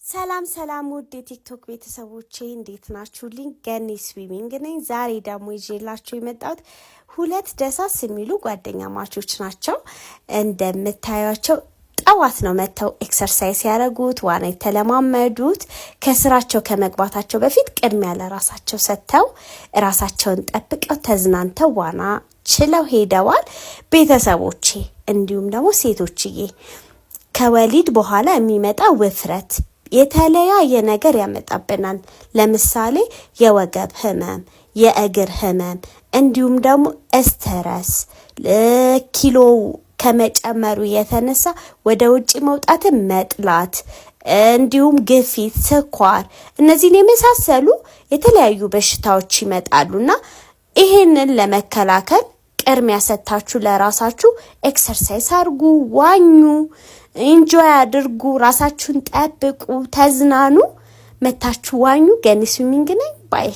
ሰላም ውድ የቲክቶክ ቤተሰቦቼ እንዴት ናችሁልኝ? ገኒ ስዊሚንግ ነኝ። ዛሬ ደግሞ ይዤላችሁ የመጣሁት ሁለት ደሳስ የሚሉ ጓደኛ ማቾች ናቸው። እንደምታዩቸው ጠዋት ነው መተው ኤክሰርሳይዝ ያደረጉት፣ ዋና የተለማመዱት። ከስራቸው ከመግባታቸው በፊት ቅድሚያ ለራሳቸው ሰጥተው ራሳቸውን ጠብቀው ተዝናንተው ዋና ችለው ሄደዋል። ቤተሰቦቼ እንዲሁም ደግሞ ሴቶችዬ ከወሊድ በኋላ የሚመጣ ውፍረት የተለያየ ነገር ያመጣብናል። ለምሳሌ የወገብ ህመም፣ የእግር ህመም እንዲሁም ደግሞ ስትረስ፣ ኪሎ ከመጨመሩ የተነሳ ወደ ውጪ መውጣት መጥላት፣ እንዲሁም ግፊት፣ ስኳር እነዚህን የመሳሰሉ የተለያዩ በሽታዎች ይመጣሉና ይሄንን ለመከላከል ቅድሚያ ሰጣችሁ ለራሳችሁ ኤክሰርሳይዝ አድርጉ፣ ዋኙ፣ ኢንጆይ አድርጉ፣ ራሳችሁን ጠብቁ፣ ተዝናኑ። መታችሁ ዋኙ። ገኒ ስዊሚንግ ነኝ ባይ